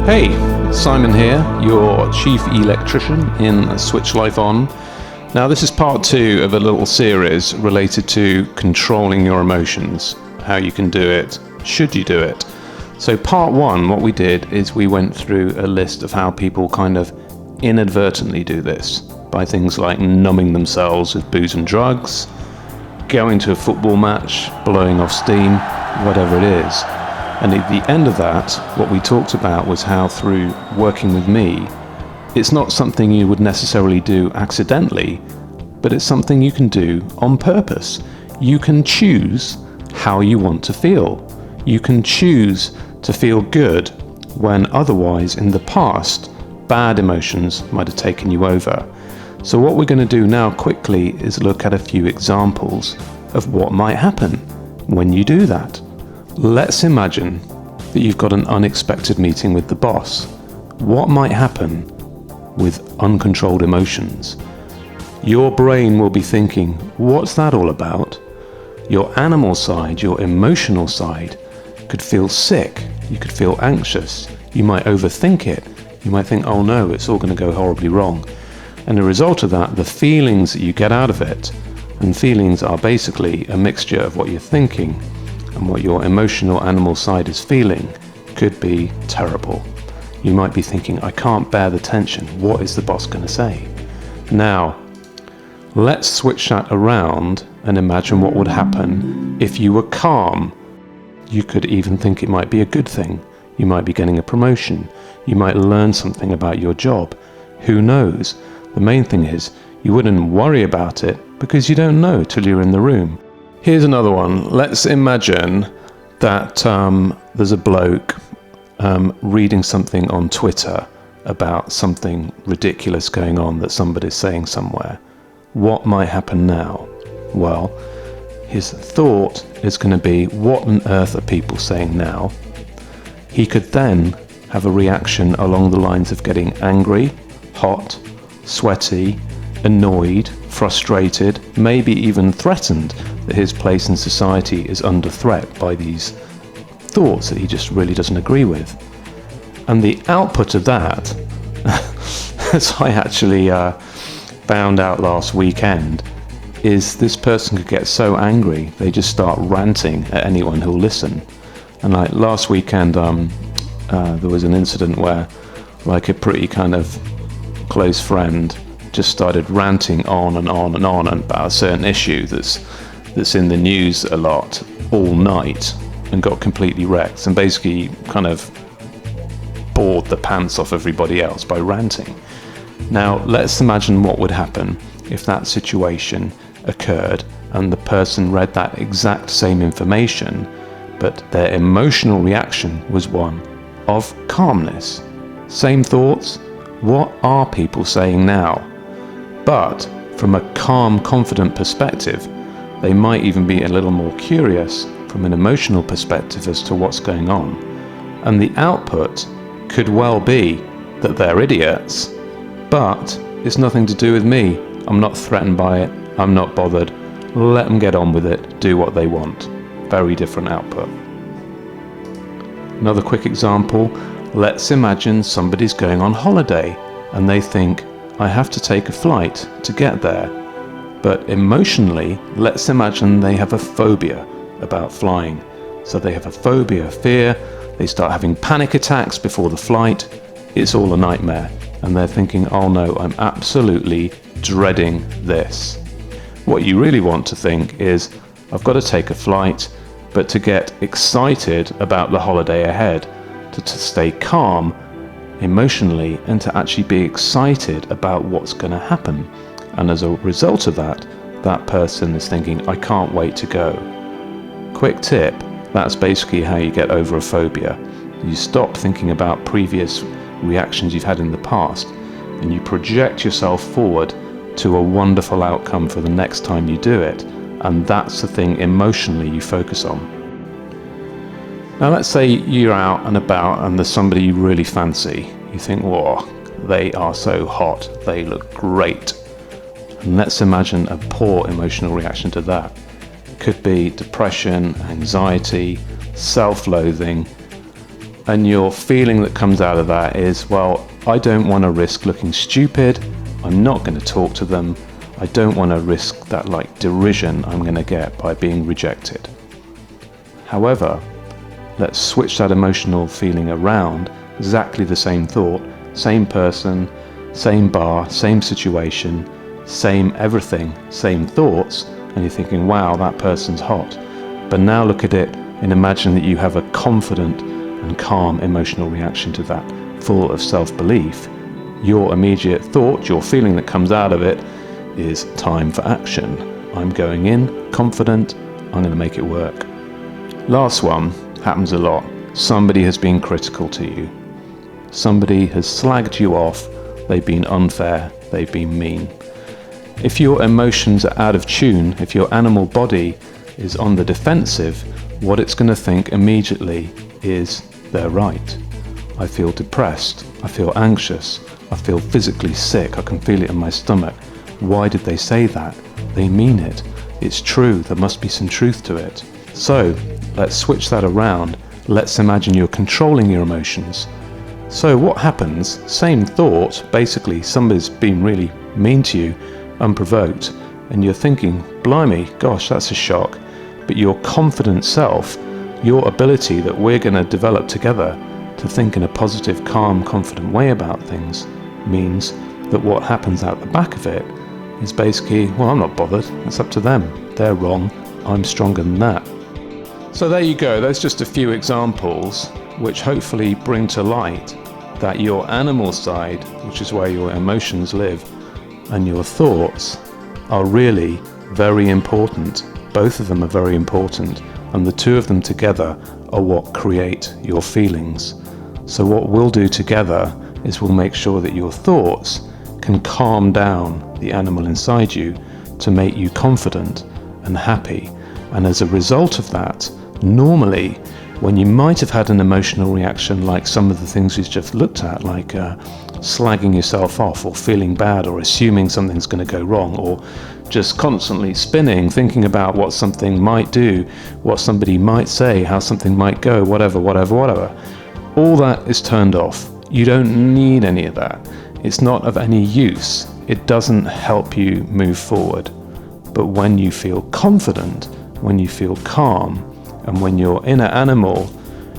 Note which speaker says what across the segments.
Speaker 1: Hey, Simon here, your chief electrician in Switch Life On. Now this is part 2 of a little series related to controlling your emotions, how you can do it, should you do it. So part 1, what we did is we went through a list of how people kind of inadvertently do this by things like numbing themselves with booze and drugs, going to a football match, blowing off steam, whatever it is. And at the end of that, what we talked about was how through working with me, it's not something you would necessarily do accidentally, but it's something you can do on purpose. You can choose how you want to feel. You can choose to feel good when otherwise in the past, bad emotions might have taken you over. So what we're going to do now quickly is look at a few examples of what might happen when you do that. Let's imagine that you've got an unexpected meeting with the boss. What might happen with uncontrolled emotions? Your brain will be thinking, what's that all about? Your animal side, your emotional side, could feel sick. You could feel anxious. You might overthink it. You might think, oh no, it's all going to go horribly wrong. And the result of that, the feelings that you get out of it, and feelings are basically a mixture of what you're thinking and what your emotional animal side is feeling, could be terrible. You might be thinking, I can't bear the tension. What is the boss going to say? Now, let's switch that around and imagine what would happen if you were calm. You could even think it might be a good thing. You might be getting a promotion. You might learn something about your job. Who knows? The main thing is, you wouldn't worry about it because you don't know till you're in the room. Here's another one. Let's imagine that there's a bloke reading something on Twitter about something ridiculous going on that somebody's saying somewhere. What might happen now? Well, his thought is going to be, what on earth are people saying now? He could then have a reaction along the lines of getting angry, hot, sweaty, annoyed, frustrated, maybe even threatened that his place in society is under threat by these thoughts that he just really doesn't agree with. And the output of that, as I actually found out last weekend, is this person could get so angry they just start ranting at anyone who'll listen. And like last weekend, there was an incident where like a pretty kind of close friend just started ranting on and on and on about a certain issue that's in the news a lot all night and got completely wrecked and basically kind of bored the pants off everybody else by ranting. Now let's imagine what would happen if that situation occurred and the person read that exact same information, but their emotional reaction was one of calmness. Same thoughts. What are people saying now? But from a calm, confident perspective, they might even be a little more curious from an emotional perspective as to what's going on. And the output could well be that they're idiots, but it's nothing to do with me. I'm not threatened by it. I'm not bothered. Let them get on with it. Do what they want. Very different output. Another quick example. Let's imagine somebody's going on holiday and they think, I have to take a flight to get there. But emotionally, let's imagine they have a phobia about flying. So they have a phobia, fear, they start having panic attacks before the flight. It's all a nightmare. And they're thinking, oh no, I'm absolutely dreading this. What you really want to think is, I've got to take a flight, but to get excited about the holiday ahead, to stay calm emotionally and to actually be excited about what's going to happen. And as a result of that, that person is thinking, I can't wait to go. Quick tip, that's basically how you get over a phobia. You stop thinking about previous reactions you've had in the past and you project yourself forward to a wonderful outcome for the next time you do it. And that's the thing emotionally you focus on. Now let's say you're out and about and there's somebody you really fancy. You think, whoa, they are so hot, they look great. And let's imagine a poor emotional reaction to that. It could be depression, anxiety, self-loathing, and your feeling that comes out of that is, well, I don't want to risk looking stupid, I'm not going to talk to them, I don't want to risk that like derision I'm going to get by being rejected. However, let's switch that emotional feeling around, exactly the same thought, same person, same bar, same situation, same everything, same thoughts, and you're thinking, wow, that person's hot. But now look at it and imagine that you have a confident and calm emotional reaction to that, full of self-belief. Your immediate thought, your feeling that comes out of it is time for action. I'm going in, confident, I'm going to make it work. Last one happens a lot. Somebody has been critical to you. Somebody has slagged you off, they've been unfair, they've been mean. If your emotions are out of tune, if your animal body is on the defensive, what it's going to think immediately is, they're right. I feel depressed, I feel anxious, I feel physically sick, I can feel it in my stomach. Why did they say that? They mean it. It's true, there must be some truth to it. So, let's switch that around. Let's imagine you're controlling your emotions. So what happens, same thought, basically somebody's been really mean to you, unprovoked, and you're thinking, blimey, gosh, that's a shock. But your confident self, your ability that we're going to develop together to think in a positive, calm, confident way about things means that what happens out the back of it is basically, well, I'm not bothered, it's up to them. They're wrong, I'm stronger than that. So there you go, there's just a few examples which hopefully bring to light that your animal side, which is where your emotions live, and your thoughts are really very important. Both of them are very important, and the two of them together are what create your feelings. So what we'll do together is we'll make sure that your thoughts can calm down the animal inside you to make you confident and happy. And as a result of that, normally when you might have had an emotional reaction like some of the things we've just looked at, like slagging yourself off or feeling bad or assuming something's going to go wrong, or just constantly spinning, thinking about what something might do, what somebody might say, how something might go, whatever, all that is turned off. You don't need any of that. It's not of any use. It doesn't help you move forward. But when you feel confident, when you feel calm, and when your inner animal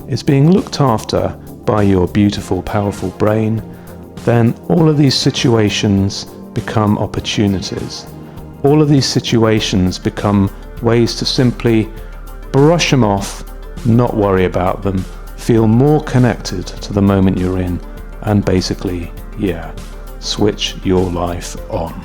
Speaker 1: is being looked after by your beautiful, powerful brain, then all of these situations become opportunities. All of these situations become ways to simply brush them off, not worry about them, feel more connected to the moment you're in, and basically, switch your life on.